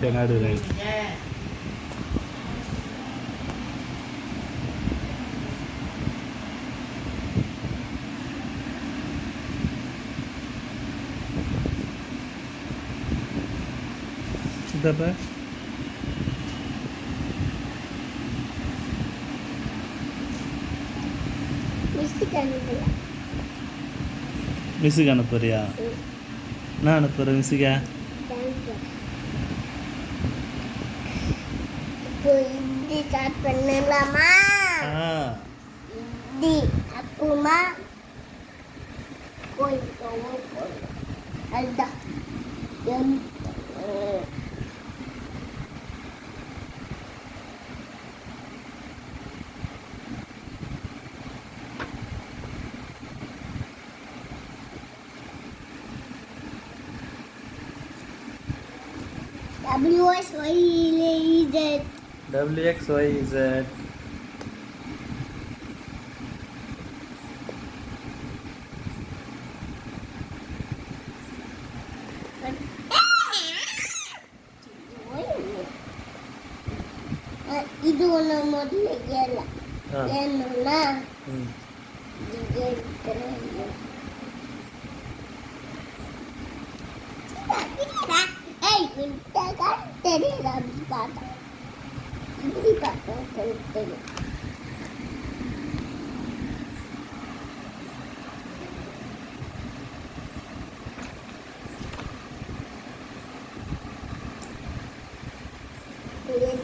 சரி நடு ரைட். சித்தப்பா மிஸ்ஸுக்கு அனுப்புறியா? நான் அனுப்புகிறேன் மிஸ்ஸுக்கா. பண்ணலாமா? அப்புறமா அதுதான் WXYZ. WXYZ. இது ஒன்று முதல்ல ஏன்னா தெரியல அப்படி பார்த்தா இப்படி பார்த்தா தெரியும்.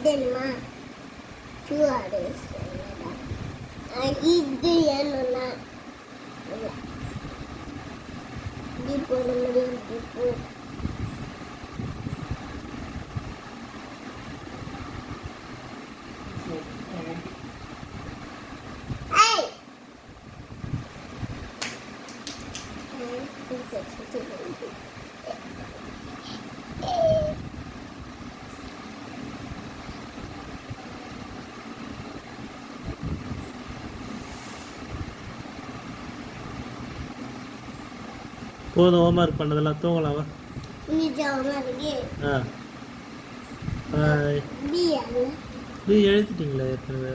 தெரியுமா? சூடாடு இது ஏன்னா இப்படி போட முடியும். இப்போ போதும் ஹோம்ஒர்க் பண்ணதெல்லாம் தூங்கலாமா? பி எழுதிட்டீங்களா ஏற்கனவே?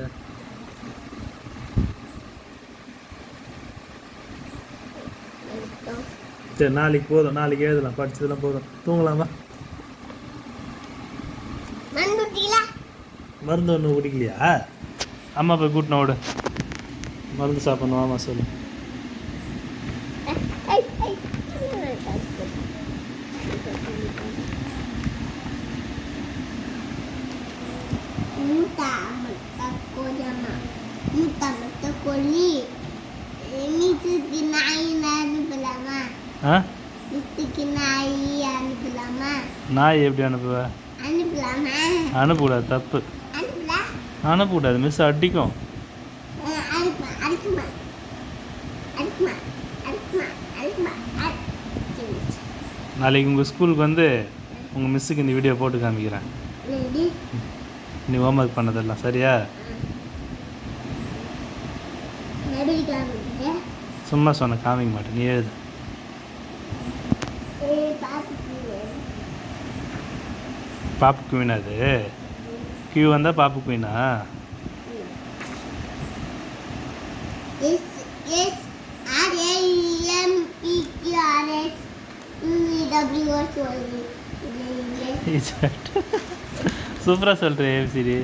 சரி நாளைக்கு போதும், நாளைக்கு எழுதலாம், படிச்சதெல்லாம் போதும், தூங்கலாமா? மருந்து ஒன்றும் குடிக்கலையா? அம்மா போய் கூட்டின விடு, மருந்து சாப்பிடணுமாம்மா சொல்லு. நாய் எப்படி அனுப்புவ? அனுப்பக்கூடாது, தப்பு. அனுப்பக்கூடாது, மிஸ் அடிக்கும். நாளைக்கு உங்கள் ஸ்கூலுக்கு வந்து உங்கள் மிஸ்ஸுக்கு இந்த வீடியோ போட்டு காமிக்கிறேன். நீ ஹோம்ஒர்க் பண்ணதெல்லாம் சரியா? சும்மா சொன்ன காமிக்க மாட்டேன், நீ எழுது. பாப்பு குவீனா? அது கியூ வந்தால் பாப்பு குவீனா? சூப்பராக சொல்கிறேன் A B C D.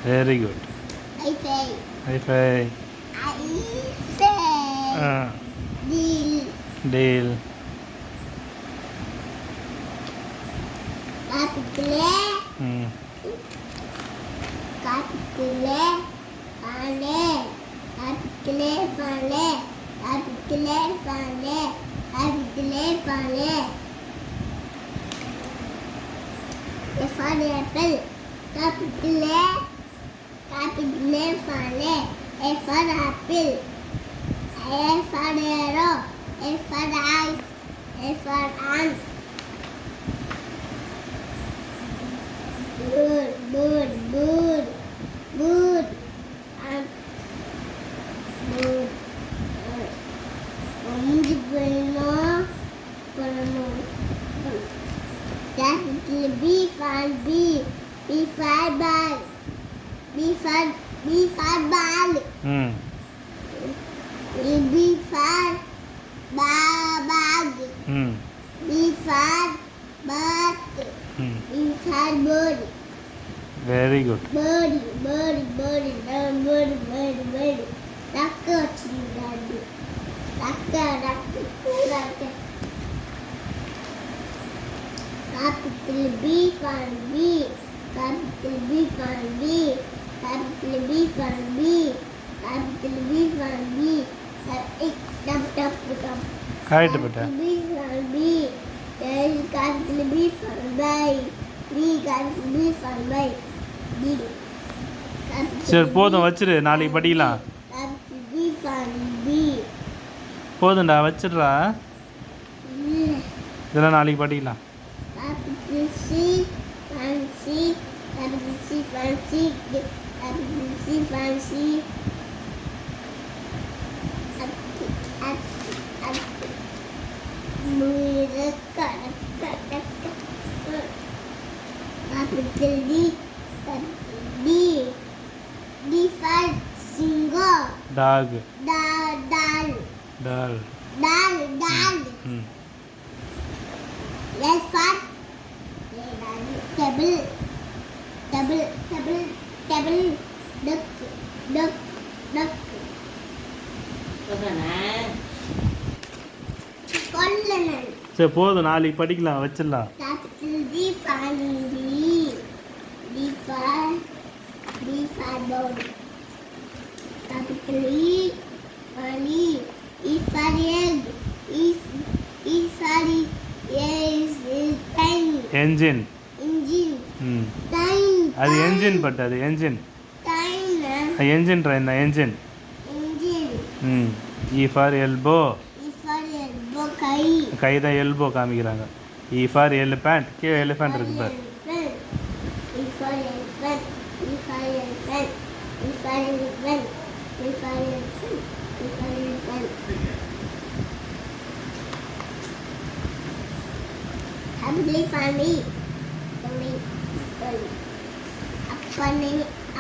Very good. High five. Deal. Capital B for B. B for ball. B for ball. ம் B for bag. ம் B for bird. ம் B for bird. Very good Bird. Duck వచ్చిందండి. Duck. Capital B for B. Capital B for B. Capital B for B. Capital B for B. Duck. Correct patta Capital B for B. There is capital B for by. B capital B for by. B. Capital சரி B போதும் வச்சிரு நாளைக்கு படிக்கலாம் capital B for B. போதும்டா வச்சிடுறா இல்ல. இதெல்லாம் நாளைக்கு படிக்கலாம் Capital C fancy. Capital C fancy. Capital C fancy. Capital D. D. D for single. Dog Dal. Dal ம் Yes for table. Duck. Colonel. சரி போதும் நாளைக்கு படிக்கலாம் வச்சிடலாம் Capital D for D. D for board. Capital E for E. E for egg. E for is time. Engine Engine. ம் Time. அது engine but அது engine Time. Engine train தான் engine Engine. ம் E for elbow E for elbow. Kai. கை தான் elbow காமிக்கிறாங்க E for elephant கீழே elephant இருக்கு பார் E for elephant. E for elephant. E for elephant. E for elephant. E for elephant. Happily for me.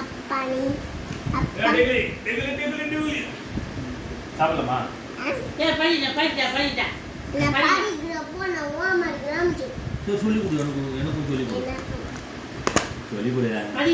Appani. சாப்பிடலாமா நான் படிக்கிறப்போ நான் ஹோம்ஒர்க் காமிச்சு சொல்லி கொடு எனக்கும் சொல்லி கொடு என்ன சொல்லி கொடு